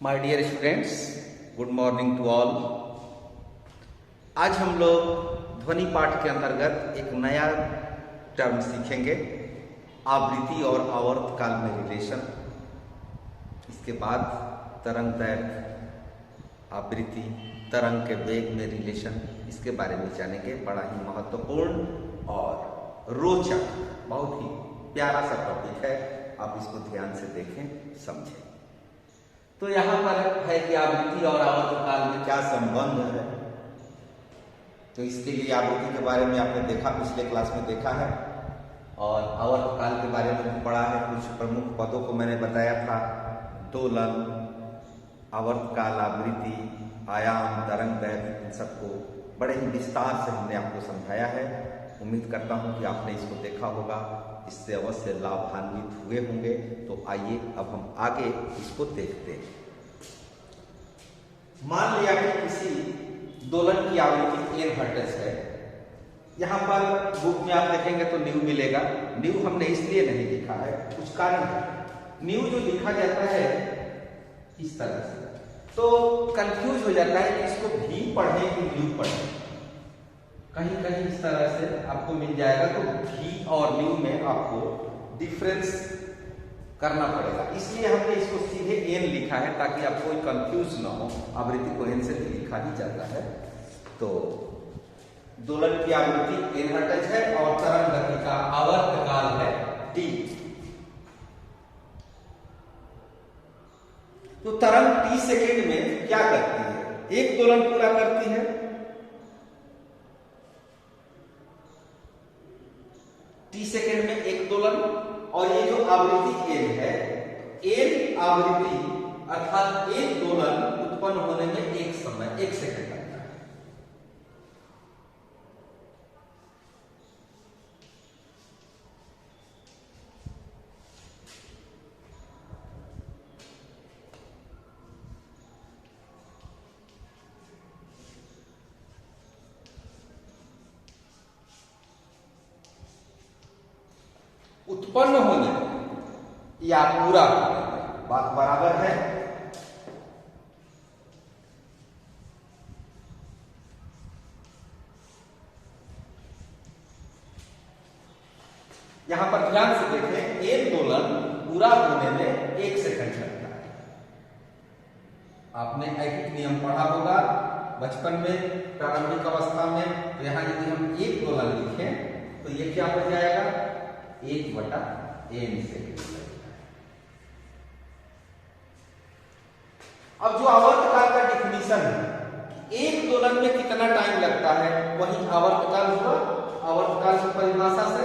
My dear students, good morning to all. आज हम लोग ध्वनि पाठ के अंतर्गत एक नया टर्म सीखेंगे, आवृत्ति और आवर्त काल में रिलेशन। इसके बाद तरंग दैर्घ्य, आवृत्ति, तरंग के वेग में रिलेशन, इसके बारे में जानेंगे। बड़ा ही महत्वपूर्ण और रोचक, बहुत ही प्यारा सा टॉपिक है। आप इसको ध्यान से देखें, समझें। तो यहाँ पर है कि आवृत्ति और आवर्त काल में क्या संबंध है। तो इसके लिए आवृत्ति के बारे में आपने देखा, पिछले क्लास में देखा है, और आवर्त काल के बारे में भी पढ़ा है। कुछ प्रमुख पदों को मैंने बताया था, दोलन, आवर्त काल, आवृत्ति, आयाम, तरंग दैर्घ्य, इन सबको बड़े ही विस्तार से हमने आपको समझाया है। उम्मीद करता हूँ कि आपने इसको देखा होगा, इससे अवश्य लाभान्वित हुए होंगे। तो आइए अब हम आगे इसको देखते हैं। मान लिया कि किसी दोलन की आवृत्ति n हर्ट्ज है। यहाँ पर बुक में आप देखेंगे तो न्यू मिलेगा। न्यू हमने इसलिए नहीं लिखा है, कुछ कारण है। न्यू जो लिखा जाता है इस तरह से, तो कंफ्यूज हो जाता है कि इसको भी पढ़े कि न्यू पढ़े। कहीं कहीं इस तरह से आपको मिल जाएगा, तो भी और न्यू में आपको डिफरेंस करना पड़ेगा। इसलिए हमने इसको सीधे एन लिखा है, ताकि आपको कोई कंफ्यूज ना हो। आवृत्ति को एन से भी लिखा ही जाता है। तो दोलन की आवृत्ति एन हर्ट्ज है और तरंग गति का आवर्त काल है टी। तो तरंग टी सेकेंड में क्या करती है? एक दोलन पूरा करती है। टी सेकेंड में एक दोलन, और ये जो आवृत्ति एन है, एन आवृत्ति अर्थात एक दोलन उत्पन्न होने में एक समय, एक सेकंड लगता है। उत्पन्न होने या पूरा होने में बात बराबर है। यहां पर ध्यान से देखें, एक दोलन पूरा होने में एक सेकंड लगता है। आपने ऐकिक नियम पढ़ा होगा बचपन में, प्रारंभिक अवस्था में। तो यहां यदि हम एक दोलन लिखें तो ये क्या हो जाएगा? 1/n second. अब जो आवर्त काल का डिफिनीशन है, एक दोलन में कितना टाइम लगता है, वही आवर्त काल हुआ। आवर्त काल की परिभाषा से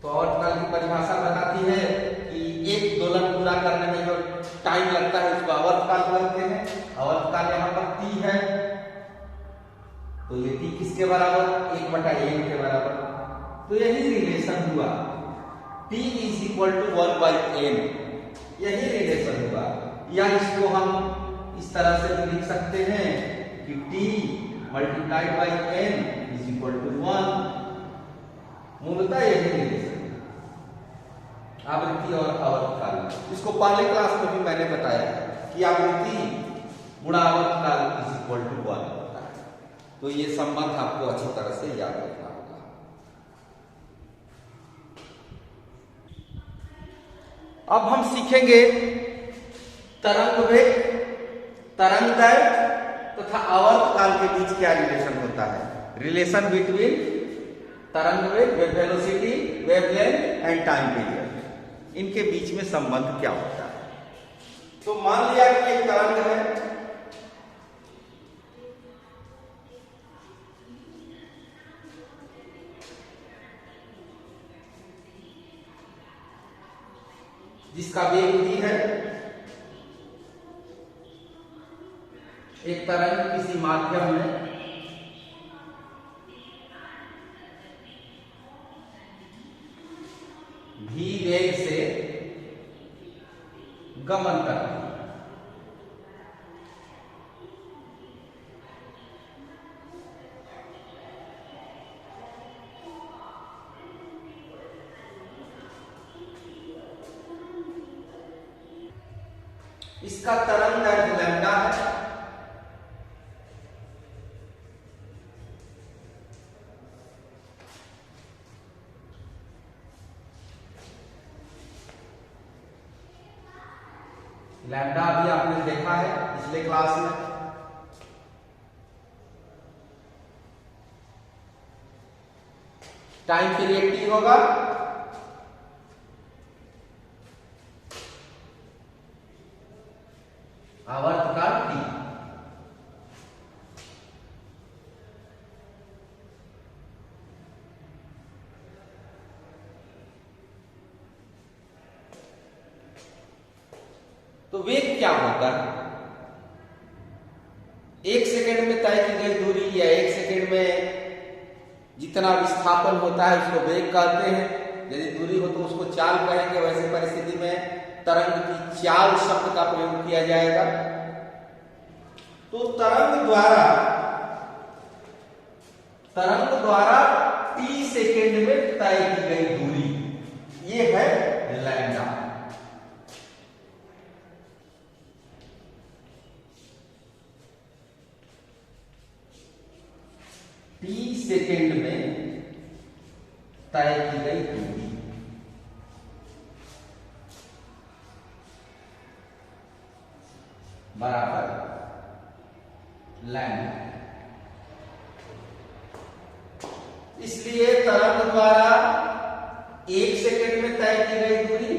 तो आवर्त काल की परिभाषा बताती है कि एक दोलन पूरा करने में जो टाइम लगता है उसको आवर्त काल बोलते हैं। आवर्त काल यहाँ पर टी है, तो ये टी किसके बराबर? 1/n के बराबर। तो यही रिलेशन हुआ, t = 1/n, यही रिलेशन हुआ। या इसको हम इस तरह से भी लिख सकते हैं कि t × n = 1। मूलतः यही रिलेशन आवृत्ति और आवर्त काल। इसको पहले क्लास में भी मैंने बताया कि आवृत्ति गुणा आवर्त काल = 1 होता है। तो ये संबंध आपको अच्छी तरह से याद रखना होगा। अब हम सीखेंगे तरंग वेग, तरंग दैर्घ्य तथा आवर्त काल के बीच क्या रिलेशन होता है। रिलेशन बिटवीन तरंग वेग, wave velocity, wavelength and time period, इनके बीच में संबंध क्या होता है। तो मान लिया कि एक तरंग है, जिसका वेग v है। एक तरंग किसी माध्यम में इसका तरंग दैर्ध्य लैम्डा है। लैम्डा भी आपने देखा है पिछले क्लास में। टाइम पीरियड टी होगा, आवर्तकाल टी। तो वेग क्या होता है? 1 सेकेंड में तय की गई दूरी या 1 सेकेंड में जितना विस्थापन होता है उसको वेग कहते हैं। यदि दूरी हो तो उसको चाल कहेंगे। वैसे परिस्थिति में तरंग की चाल शब्द का प्रयोग किया जाएगा। तो तरंग द्वारा t सेकेंड में तय की गई दूरी ये है लैम्डा। t सेकेंड में तय की गई दूरी बराबर लैम्डा। इसलिए तरंग द्वारा 1 सेकेंड में तय की गई दूरी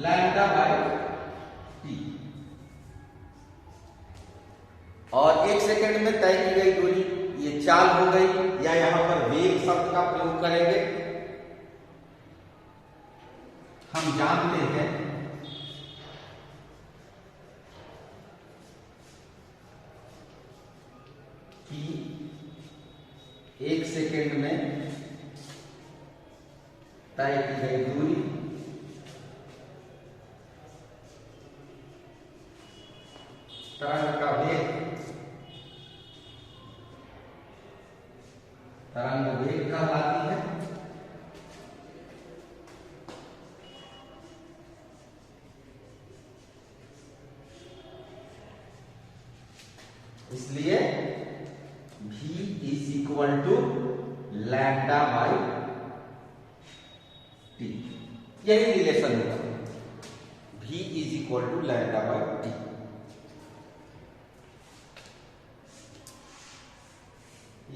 लैम्डा बाय टी, और 1 सेकेंड में तय की गई दूरी ये चाल हो गई, या यहां पर वेग शब्द का प्रयोग करेंगे। हम जानते हैं कि 1 सेकेंड में तय की गई दूरी तरंग का वेग, तरंग वेग कहलाती है। इसलिए v is equal to lambda by t, यही रिलेशन होगा। v is equal to lambda by t.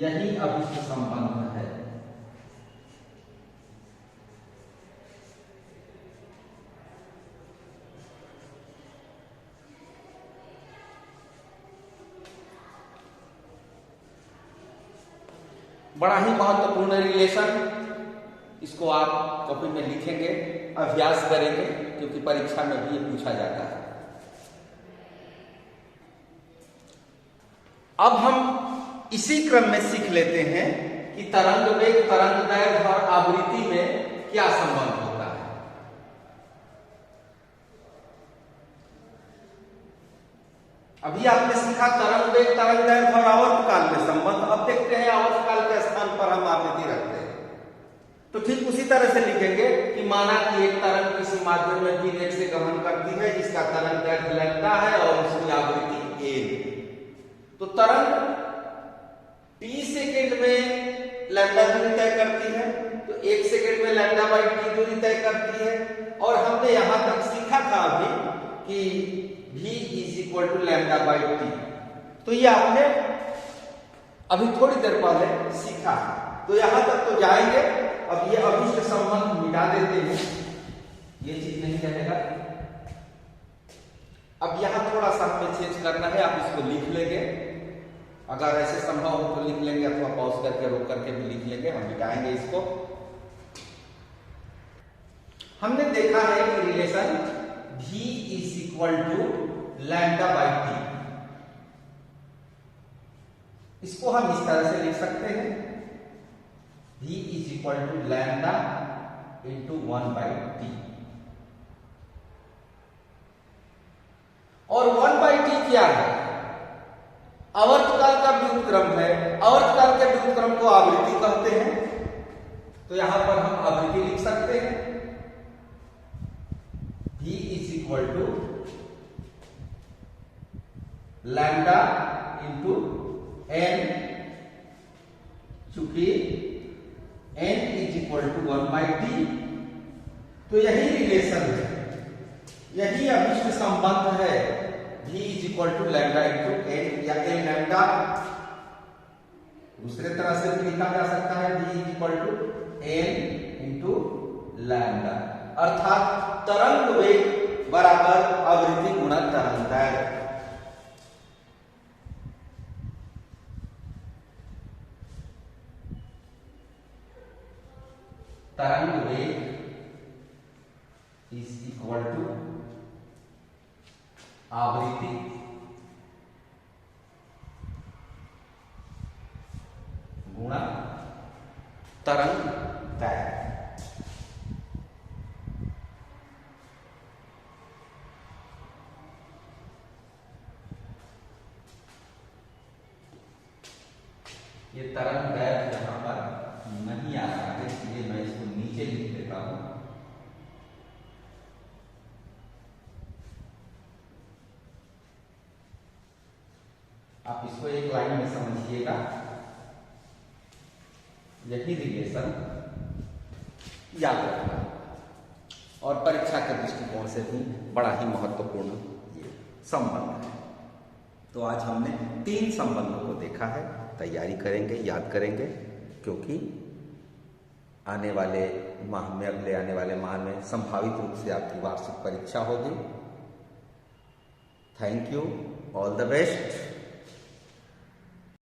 यही अभिष्ट संबंध है। बड़ा ही महत्वपूर्ण रिलेशन। इसको आप कॉपी में लिखेंगे, अभ्यास करेंगे, क्योंकि परीक्षा में भी ये पूछा जाता है। अब हम इसी क्रम में सीख लेते हैं कि तरंग वेग, तरंग दैर्ध्य और आवृत्ति में क्या संबंध होता है। अभी आपने सीखा तरंग वेग, तरंग दैर्ध्य और आवर्तकाल में संबंध। अब देखते हैं आवर्तकाल के स्थान पर हम आवृत्ति रखते हैं। तो ठीक उसी तरह से लिखेंगे कि माना कि एक तरंग किसी माध्यम में भी वेग से गमन करती है जिसका तरंग दैर्ध्य लैम्डा है और उसकी आवृत्ति a। तो तरंग t सेकेंड में लैम्डा दूरी तय करती है, तो 1 सेकेंड में लैम्डा बाई टी दूरी तय करती है। और हमने यहां तक सीखा था अभी कि v is equal to lambda by t. तो ये आपने अभी थोड़ी देर पहले सीखा। तो यहां तक तो जाएंगे। अब ये अभिष्ट संबंध मिटा देते हैं, ये चीज नहीं रहेगा। अब यहां थोड़ा सा हमें चेंज करना है, आप इसको लिख लेंगे। अगर ऐसे संभव हो तो लिख लेंगे, अथवा पॉज करके रोक करके भी लिख लेंगे। हम मिटाएंगे इसको। हमने देखा है कि relation v is equal to lambda by t. इसको हम इस तरह से लिख सकते हैं, v is equal to lambda into 1 by t. और 1 बाई टी क्या है? आवर्तकाल का व्युत्क्रम है। आवर्तकाल के व्युत्क्रम को आवृत्ति कहते हैं। तो यहां पर हम आवृत्ति लिख सकते हैं, v is equal to lambda into n, चूंकि n is equal to 1/t। तो यही रिलेशन है, यही अभिष्ट संबंध है v is equal to lambda into n, या एन लैम्डा। दूसरे तरह से भी लिखा जा सकता है v is equal to n into lambda, अर्थात तरंग वेग बराबर आवृत्ति गुणा तरंग दैर्घ्य। तरंग वेग इज इक्वल टू आवृत्ति गुणा तरंग दैर्घ्य। ये तरंग दैर्घ्य यहां पर नहीं आ रहा है, इसलिए मैं इसको नीचे लिख देता हूं। आप इसको एक लाइन में समझिएगा, यही रिलेशन याद रखना और परीक्षा के दृष्टिकोण से भी बड़ा ही महत्वपूर्ण ये संबंध है। तो आज हमने 3 संबंधों को देखा है, तैयारी करेंगे, याद करेंगे, क्योंकि आने वाले माह में, अगले आने वाले माह में संभावित रूप से आपकी वार्षिक परीक्षा होगी। Thank you, all the best.